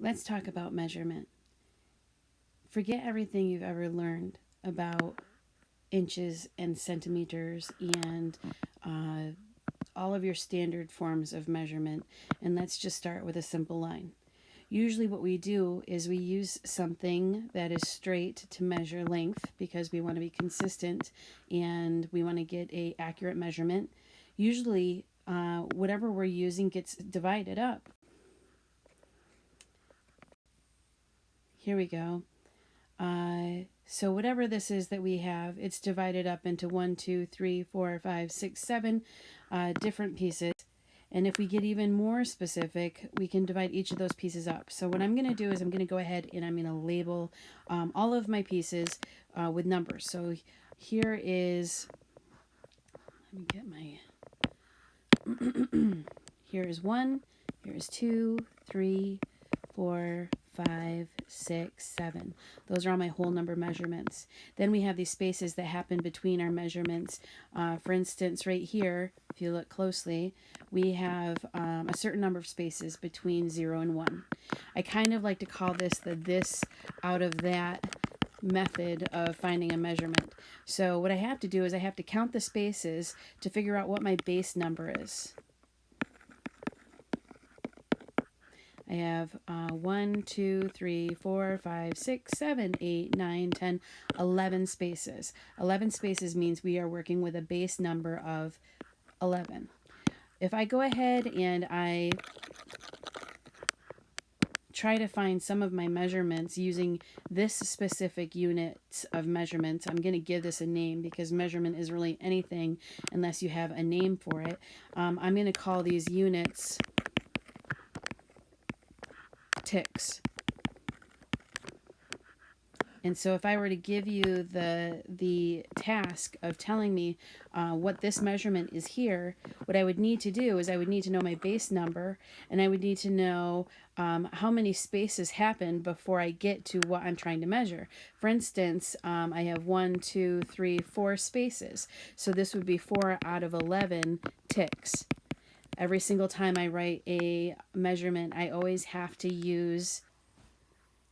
Let's talk about measurement. Forget everything you've ever learned about inches and centimeters and uh, all of your standard forms of measurement, and let's just start with a simple line. Usually, what we do is we use something that is straight to measure length because we want to be consistent and we want to get a accurate measurement. Usually, whatever we're using gets divided up. Here we go. So whatever this is that we have, it's divided up into 1, 2, 3, 4, 5, 6, 7 different pieces. And if we get even more specific, we can divide each of those pieces up. So what I'm going to do is I'm going to go ahead and I'm going to label all of my pieces with numbers. So here is, let me get my, here is 1, here is 2, 3, 4, 5, 6, 7. Those are all my whole number measurements. Then we have these spaces that happen between our measurements. For instance, right here, if you look closely, we have a certain number of spaces between 0 and 1. I kind of like to call this the this out of that method of finding a measurement. So what I have to do is I have to count the spaces to figure out what my base number is. I have 1, 2, 3, 4, 5, 6, 7, 8, 9, 10, 11 spaces. 11 spaces means we are working with a base number of 11. If I go ahead and I try to find some of my measurements using this specific unit of measurements, I'm going to give this a name because measurement is really anything unless you have a name for it. I'm going to call these units ticks. And so if I were to give you the task of telling me what this measurement is here, what I would need to do is I would need to know my base number, and I would need to know how many spaces happen before I get to what I'm trying to measure. For instance, I have 1, 2, 3, 4 spaces. So this would be 4 out of 11 ticks. Every single time I write a measurement, I always have to use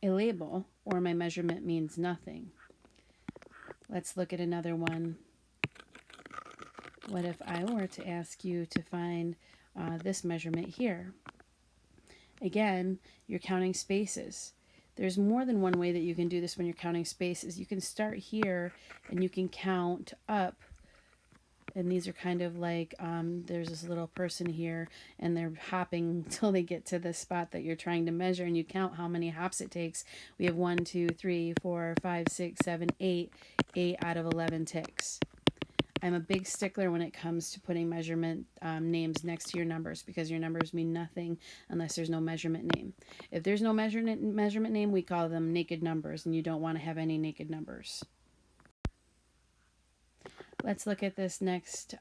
a label or my measurement means nothing. Let's look at another one. What if I were to ask you to find this measurement here? Again, you're counting spaces. There's more than one way that you can do this when you're counting spaces. You can start here and you can count up. And these are kind of like, there's this little person here and they're hopping until they get to the spot that you're trying to measure, and you count how many hops it takes. We have 1, 2, 3, 4, 5, 6, 7, 8, 8 out of 11 ticks. I'm a big stickler when it comes to putting measurement names next to your numbers because your numbers mean nothing unless there's no measurement name. If there's no measurement name, we call them naked numbers, and you don't want to have any naked numbers. Let's look at this next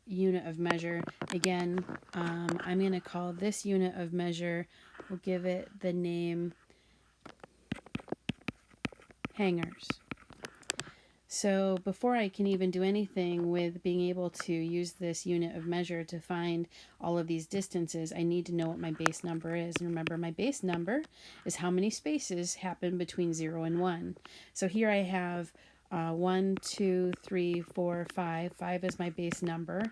unit of measure. Again, I'm going to call this unit of measure, we'll give it the name hangers. So before I can even do anything with being able to use this unit of measure to find all of these distances, I need to know what my base number is. And remember, my base number is how many spaces happen between 0 and 1. So here I have 1, 2, 3, 4, 5. 5 is my base number.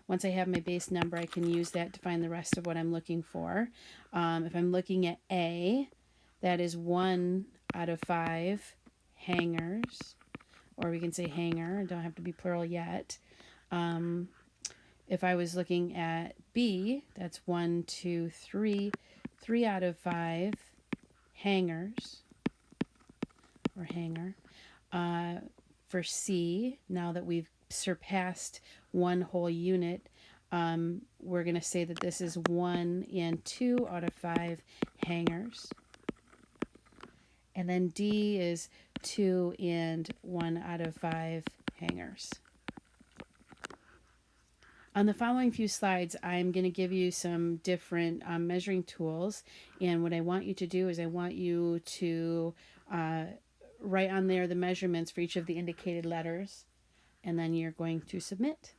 Once I have my base number, I can use that to find the rest of what I'm looking for. If I'm looking at A, that is 1 out of 5 hangers, or we can say hanger. It don't have to be plural yet. If I was looking at B, that's 1, 2, 3, 3 out of 5 hangers, or hanger. For C, now that we've surpassed one whole unit, we're going to say that this is 1 and 2 out of 5 hangers. And then D is 2 and 1 out of 5 hangers. On the following few slides, I'm going to give you some different measuring tools. And what I want you to do is I want you to write on there the measurements for each of the indicated letters. And then you're going to submit.